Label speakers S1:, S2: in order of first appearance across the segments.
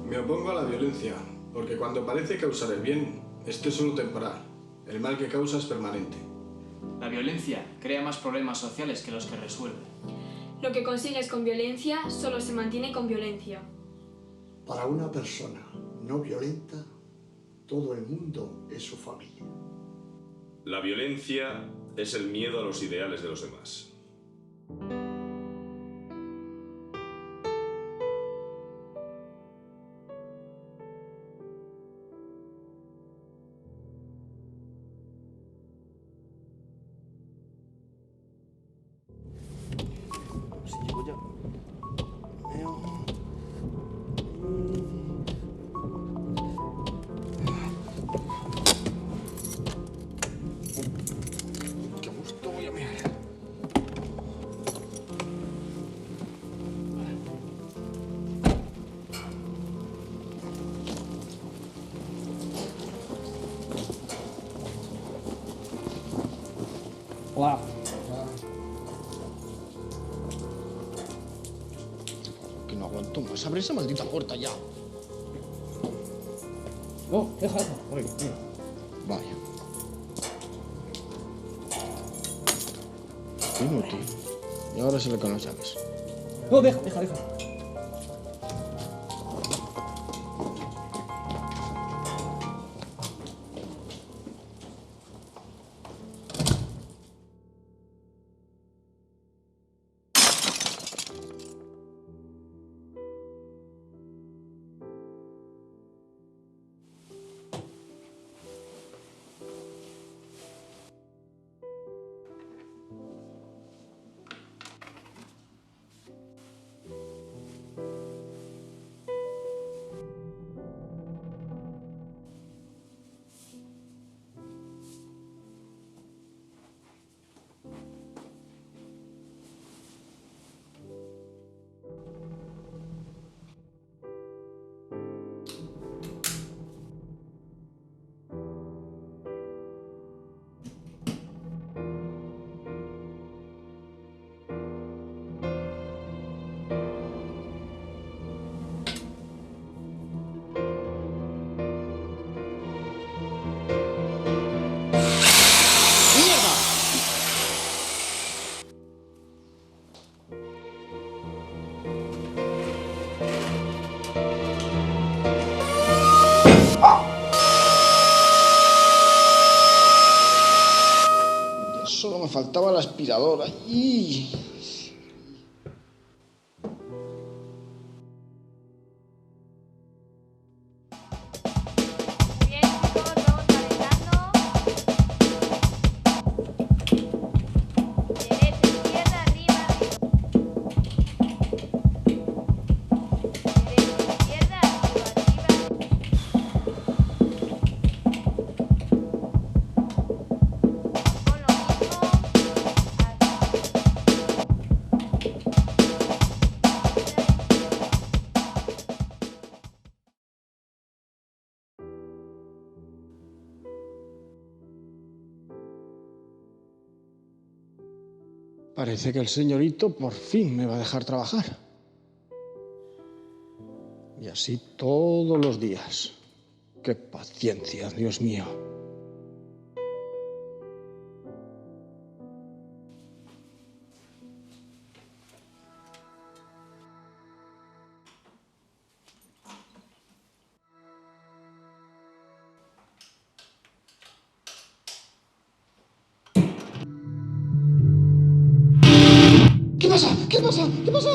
S1: Me opongo a la violencia, porque cuando parece causar el bien, este es solo temporal. El mal que causa es permanente.
S2: La violencia crea más problemas sociales que los que resuelve.
S3: Lo que consigues con violencia solo se mantiene con violencia.
S4: Para una persona no violenta, todo el mundo es su familia.
S5: La violencia es el miedo a los ideales de los demás.
S6: Si llego ya. Qué gusto voy a mirar.
S7: Hola.
S6: Que no aguanto más. Abre esa maldita puerta ya.
S7: No, deja. Oye, mira.
S6: Vaya. Qué inútil. Y ahora se le con las llaves.
S7: No, deja.
S6: Ya solo me faltaba la aspiradora. ¡Y!
S8: Bien, chicos, vamos calentando. Derecha, izquierda, arriba, derecha, izquierda, arriba. Con lo mismo.
S6: Parece que el señorito por fin me va a dejar trabajar. Y así todos los días. ¡Qué paciencia, Dios mío! ¿Qué pasa? ¿Qué pasa? ¿Qué pasa?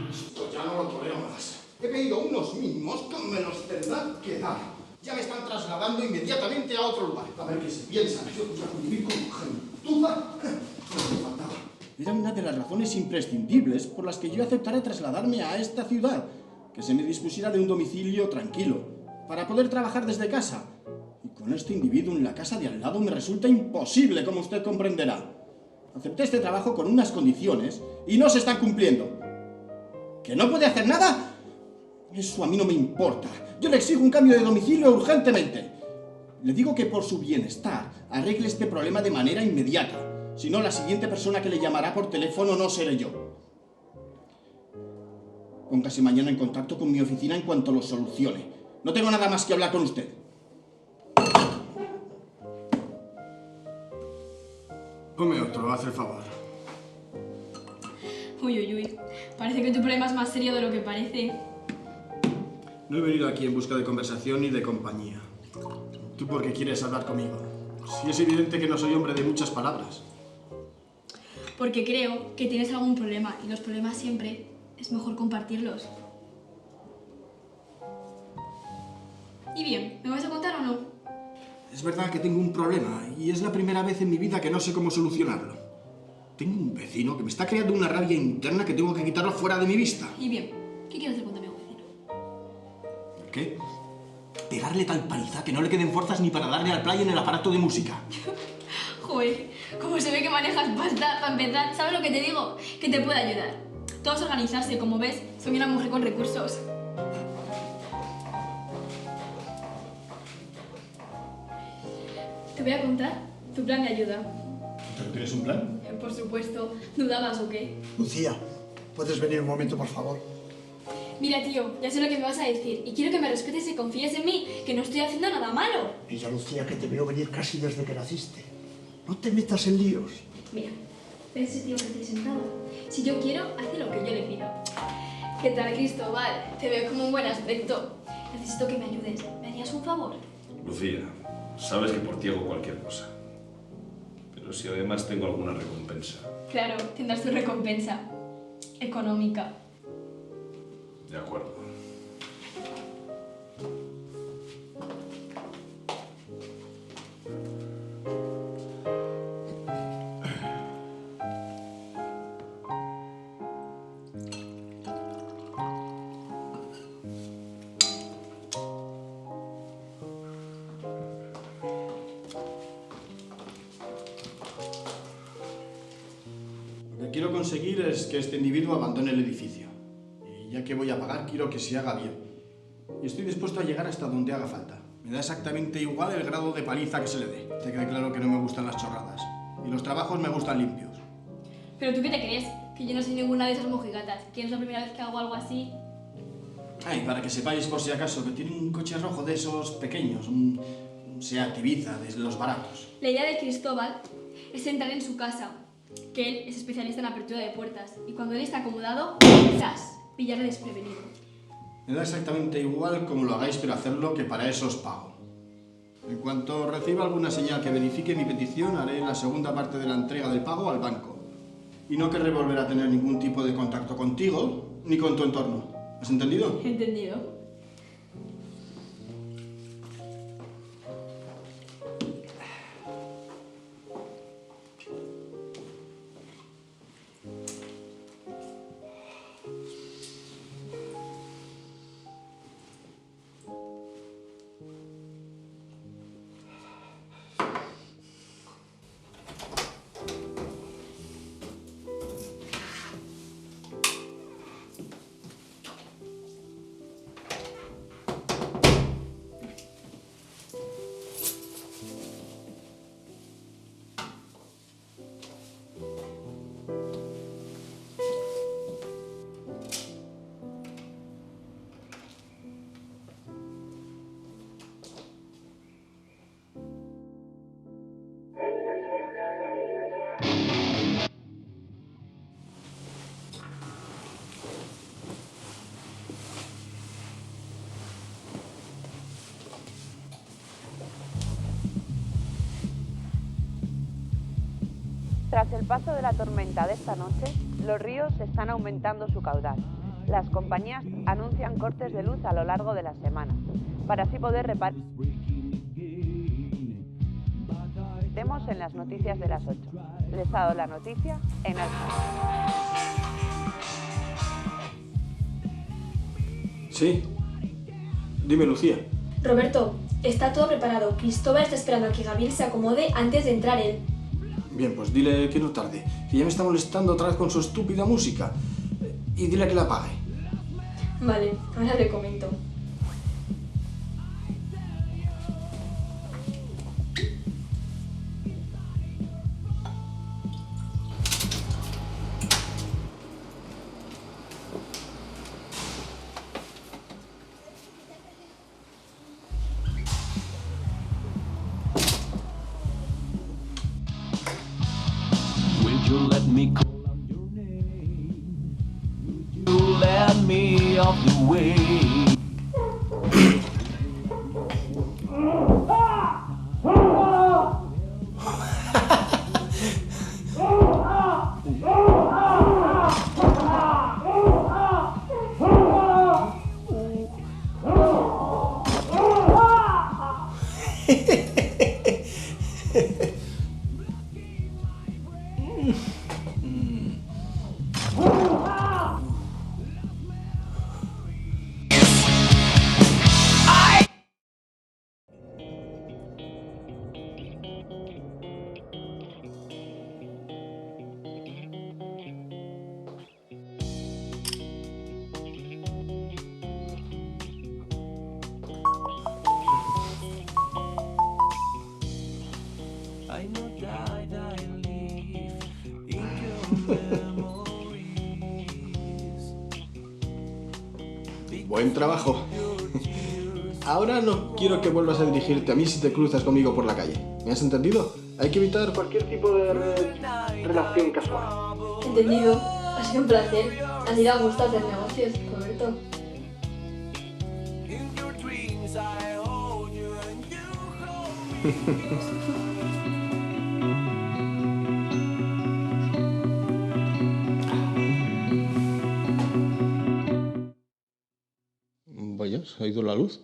S4: Esto ya no lo tolero más. He pedido unos mínimos que me los tendrán que dar. Ya me están trasladando inmediatamente a otro lugar. A ver qué se piensan. Yo voy a vivir con gentuza. No me faltaba.
S9: Era una de las razones imprescindibles por las que yo aceptaré trasladarme a esta ciudad, que se me dispusiera de un domicilio tranquilo, para poder trabajar desde casa. Y con este individuo en la casa de al lado me resulta imposible, como usted comprenderá. Acepté este trabajo con unas condiciones y no se están cumpliendo. ¿Que no puede hacer nada? Eso a mí no me importa. Yo le exijo un cambio de domicilio urgentemente. Le digo que por su bienestar arregle este problema de manera inmediata. Si no, la siguiente persona que le llamará por teléfono no seré yo. Póngase mañana en contacto con mi oficina en cuanto lo solucione. No tengo nada más que hablar con usted.
S1: Ponme otro, haz el favor.
S3: Uy, uy, uy. Parece que tu problema es más serio de lo que parece.
S1: No he venido aquí en busca de conversación ni de compañía. ¿Tú por qué quieres hablar conmigo? Si es evidente que no soy hombre de muchas palabras.
S3: Porque creo que tienes algún problema y los problemas siempre es mejor compartirlos. Y bien, ¿me vas a contar o no?
S9: Es verdad que tengo un problema y es la primera vez en mi vida que no sé cómo solucionarlo. Tengo un vecino que me está creando una rabia interna que tengo que quitarlo fuera de mi vista.
S3: Y bien, ¿qué quieres hacer con tu amigo vecino?
S9: ¿Qué? Pegarle tal paliza que no le queden fuerzas ni para darle al play en el aparato de música.
S3: Joder, como se ve que manejas pasta para empezar, ¿sabes lo que te digo? Que te puede ayudar. Todos organizarse, como ves, soy una mujer con recursos. Te voy a contar tu plan de ayuda.
S9: ¿Pero tienes un plan?
S3: Por supuesto, ¿dudabas o qué?
S4: Lucía, ¿puedes venir un momento, por favor?
S3: Mira, tío, ya sé lo que me vas a decir y quiero que me respetes y confíes en mí, que no estoy haciendo nada malo.
S4: Ella, Lucía, que te veo venir casi desde que naciste. No te metas en líos.
S3: Mira, ¿ves ese tío que te he sentado? Si yo quiero, hace lo que yo le pido. ¿Qué tal, Cristóbal? Te veo como un buen aspecto. Necesito que me ayudes. ¿Me harías un favor?
S5: Lucía, sabes que por ti hago cualquier cosa. Pero si además tengo alguna recompensa.
S3: Claro, tendrás tu recompensa. Económica.
S5: De acuerdo.
S9: Lo que quiero conseguir es que este individuo abandone el edificio. Y ya que voy a pagar, quiero que se haga bien. Y estoy dispuesto a llegar hasta donde haga falta. Me da exactamente igual el grado de paliza que se le dé. Te quede claro que no me gustan las chorradas. Y los trabajos me gustan limpios.
S3: ¿Pero tú qué te crees? Que yo no soy ninguna de esas mojigatas. Que es la primera vez que hago algo así.
S9: Ay, para que sepáis por si acaso que tiene un coche rojo de esos pequeños, un Seat Ibiza, de los baratos.
S3: La idea de Cristóbal es entrar en su casa, que él es especialista en apertura de puertas. Y cuando él está acomodado, ¡zas! Pillarle desprevenido.
S9: Me da exactamente igual como lo hagáis, pero hacerlo, que para eso os pago. En cuanto reciba alguna señal que verifique mi petición, haré la segunda parte de la entrega del pago al banco. Y no querré volver a tener ningún tipo de contacto contigo ni con tu entorno. ¿Has entendido?
S3: ¿Entendido?
S10: Tras el paso de la tormenta de esta noche, los ríos están aumentando su caudal. Las compañías anuncian cortes de luz a lo largo de la semana, para así poder reparar. Vemos en las noticias de las 8. Les ha dado la noticia en alta.
S1: Sí. Dime, Lucía.
S3: Roberto, está todo preparado. Cristóbal está esperando a que Gabriel se acomode antes de entrar él.
S1: Bien, pues dile que no tarde, que ya me está molestando otra vez con su estúpida música. Y dile que la apague.
S3: Vale, ahora le comento.
S11: you let me call out your name? Would you let me off the way? I know that I live in your memories.
S9: Buen trabajo. Ahora no quiero que vuelvas a dirigirte a mí si te cruzas conmigo por la calle. ¿Me has entendido? Hay que evitar cualquier tipo de relación casual.
S3: Entendido. Ha sido un placer. A ti te gusta hacer negocios, Roberto.
S11: In your dreams I hold you and you hold me.
S6: Vaya, ¿se ha ido la luz?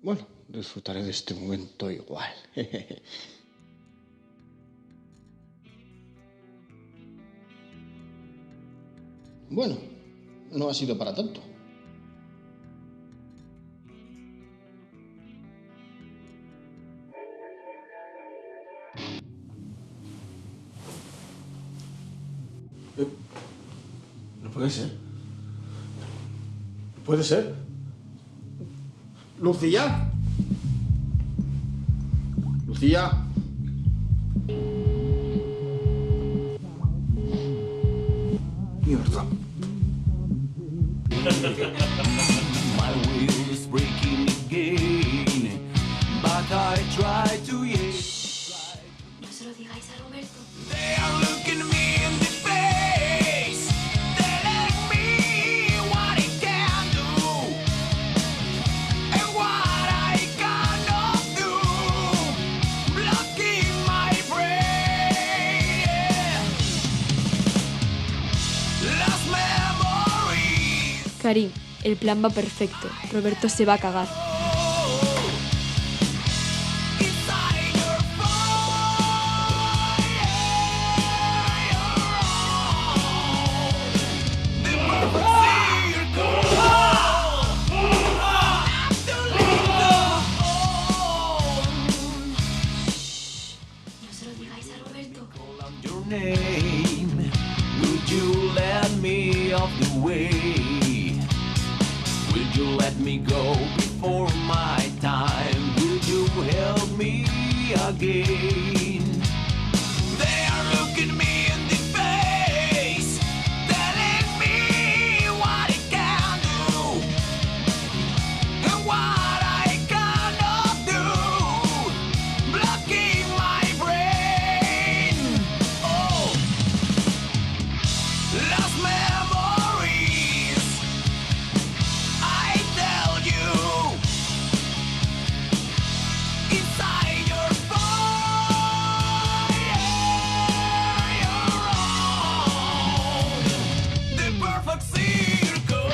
S6: Bueno, disfrutaré de este momento igual.
S9: Bueno, no ha sido para tanto.
S1: No puede ser. No puede ser. ¡Lucía! ¡Lucía! Mierda.
S11: My will is breaking again, but I try to
S3: No se lo digáis a Roberto.
S11: They are looking me in the face, telling me what I can do and what I cannot do, blocking my brain. Lost memories.
S3: Karim, el plan va perfecto. Roberto se va a cagar.
S11: Inside your
S3: No se lo digáis a Roberto.
S11: your name, would you let me off the way? Would you let me go before my time? Would you help me again? They are looking me in the face, telling me what I can do and what I cannot do, blocking my brain. Oh, lost memories. I tell you, inside your fire, the perfect circle.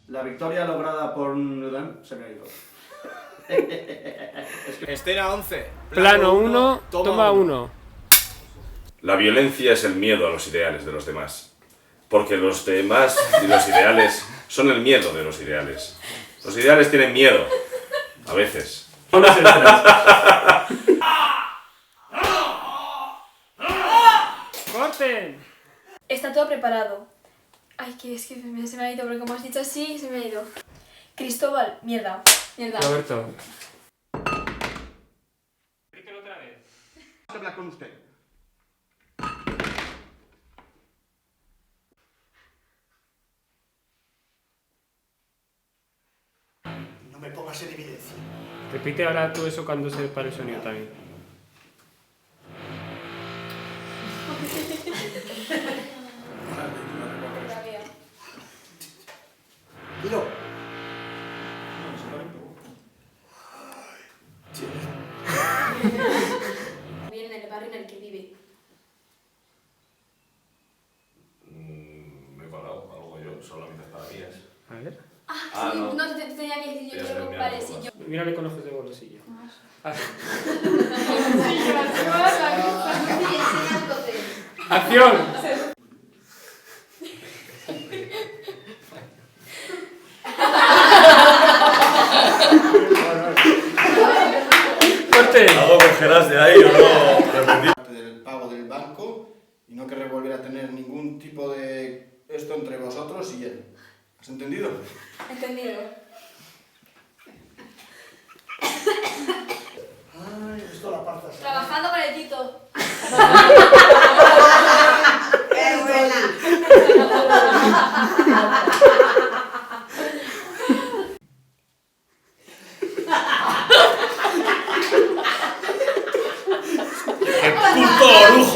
S1: La victoria lograda por Nudan se me ha ido.
S2: Escena 11.
S7: Plano 1, toma 1.
S5: La violencia es el miedo a los ideales de los demás. Porque los demás y los ideales son el miedo de los ideales. Los ideales tienen miedo. A veces.
S7: ¡Corten!
S3: Está todo preparado. Ay, que es que se me ha ido, porque como has dicho así, se me ha ido. Cristóbal, mierda, mierda.
S7: Roberto.
S4: que hablar con usted. No me pongas en evidencia.
S7: Repite ahora tú eso cuando se pare el sonido también.
S4: Tiro.
S3: Bien en el barrio en el que vive.
S5: Me he colado algo yo, solamente para mías.
S7: A ver.
S3: Ah, sí, no te tenía que decir yo,
S5: Ya sé,
S3: quiero
S5: mira,
S3: vale, sí, yo.
S7: Mírale con ojos de bolsillo. ¡Acción! ¡Corte!
S5: ¿Algo congelaste ahí o no?
S9: Del pago del banco y no querré volver a tener ningún tipo de esto entre vosotros y él. ¿Has entendido?
S3: Entendido.
S4: Ay, esto la parza.
S3: Trabajando con el Tito.
S10: ¡Qué buena!
S5: ¡Qué puto lujo!